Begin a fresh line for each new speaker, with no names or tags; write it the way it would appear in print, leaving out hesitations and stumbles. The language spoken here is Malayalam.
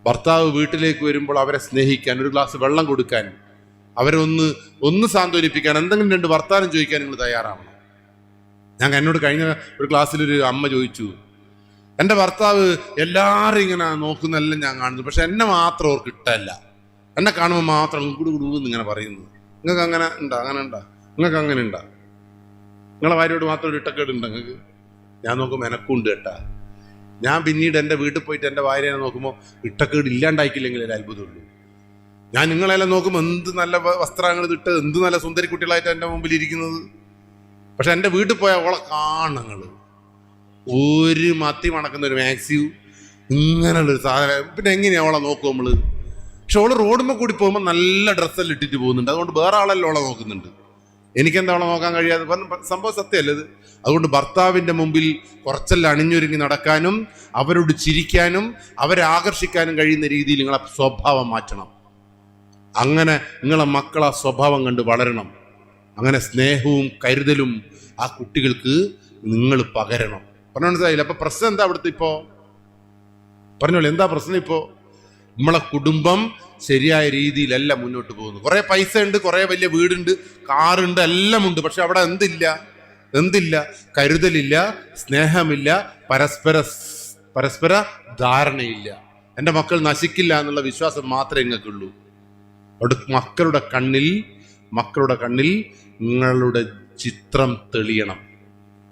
ഭർത്താവ് വീട്ടിലേക്ക് വരുമ്പോൾ അവരെ സ്നേഹിക്കാൻ, ഒരു ഗ്ലാസ് വെള്ളം കൊടുക്കാൻ, അവരെ ഒന്ന് സാന്ത്വനിപ്പിക്കാൻ, എന്തെങ്കിലും രണ്ട് വർത്താനം ചോദിക്കാൻ നിങ്ങൾ തയ്യാറാവണം. എന്നോട് കഴിഞ്ഞ ഒരു ക്ലാസ്സിലൊരു അമ്മ ചോദിച്ചു, എൻ്റെ ഭർത്താവ് എല്ലാവരും ഇങ്ങനെ നോക്കുന്നെല്ലാം ഞാൻ കാണുന്നു, പക്ഷെ എന്നെ മാത്രം അവർക്ക് ഇഷ്ടമല്ല, എന്നെ കാണുമ്പോൾ മാത്രം കുടുകുടുന്ന് ഇങ്ങനെ പറയുന്നു. നിങ്ങൾക്ക് അങ്ങനെ ഉണ്ടാ? നിങ്ങൾക്ക് അങ്ങനെ ഉണ്ടാ? നിങ്ങളെ ഭാര്യയോട് മാത്രം ഒരു ഇട്ടക്കേട് ഉണ്ട് നിങ്ങൾക്ക്? ഞാൻ നോക്കുമ്പോൾ എനക്കുണ്ട് കേട്ടാ. ഞാൻ പിന്നീട് എൻ്റെ വീട്ടിൽ പോയിട്ട് എൻ്റെ ഭാര്യനെ നോക്കുമ്പോൾ ഇട്ടക്കേട് ഇല്ലാണ്ടായിക്കില്ലെങ്കിൽ ഒരു അത്ഭുതമുള്ളൂ. ഞാൻ നിങ്ങളെല്ലാം നോക്കുമ്പോൾ എന്ത് നല്ല വസ്ത്രങ്ങൾ ഇട്ട് എന്ത് നല്ല സുന്ദരി കുട്ടികളായിട്ട് എൻ്റെ മുമ്പിൽ ഇരിക്കുന്നത്. പക്ഷെ എൻ്റെ വീട്ടിൽ പോയാൽ അവളെ കാണങ്ങൾ ഒരു മത്തി മണക്കുന്ന ഒരു മാക്സിയും ഇങ്ങനെയുള്ളൊരു സാധനം. പിന്നെ എങ്ങനെയാണ് അവളെ നോക്കും നമ്മൾ? പക്ഷെ അവള് റോഡുമ്പോൾ കൂടി പോകുമ്പോൾ നല്ല ഡ്രസ്സെല്ലാം ഇട്ടിട്ട് പോകുന്നുണ്ട്. അതുകൊണ്ട് വേറെ ആളെല്ലാം അവളെ നോക്കുന്നുണ്ട്. എനിക്കെന്താ അവളെ നോക്കാൻ കഴിയാതെ? സംഭവം സത്യമല്ല ഇത്. അതുകൊണ്ട് ഭർത്താവിൻ്റെ മുമ്പിൽ കുറച്ചെല്ലാം അണിഞ്ഞൊരുങ്ങി നടക്കാനും അവരോട് ചിരിക്കാനും അവരെ ആകർഷിക്കാനും കഴിയുന്ന രീതിയിൽ നിങ്ങളെ സ്വഭാവം മാറ്റണം. അങ്ങനെ നിങ്ങളെ മക്കൾ ആ സ്വഭാവം കണ്ട് വളരണം. അങ്ങനെ സ്നേഹവും കരുതലും ആ കുട്ടികൾക്ക് നിങ്ങൾ പകരണം. പറഞ്ഞ മനസ്സിലായില്ല? അപ്പൊ പ്രശ്നം എന്താ അവിടുത്തെ? ഇപ്പോ പറഞ്ഞോളൂ, എന്താ പ്രശ്നം? ഇപ്പോ നമ്മളെ കുടുംബം ശരിയായ രീതിയിലല്ല മുന്നോട്ട് പോകുന്നു. കുറെ പൈസ ഉണ്ട്, കുറെ വലിയ വീടുണ്ട്, കാറുണ്ട്, എല്ലാം ഉണ്ട്. പക്ഷെ അവിടെ എന്തില്ല? കരുതലില്ല, സ്നേഹമില്ല, പരസ്പര ധാരണയില്ല. എൻ്റെ മക്കൾ നശിക്കില്ല എന്നുള്ള വിശ്വാസം മാത്രമേ നിങ്ങൾക്കുള്ളൂ. അവിടെ മക്കളുടെ കണ്ണിൽ നിങ്ങളുടെ ചിത്രം തെളിയണം.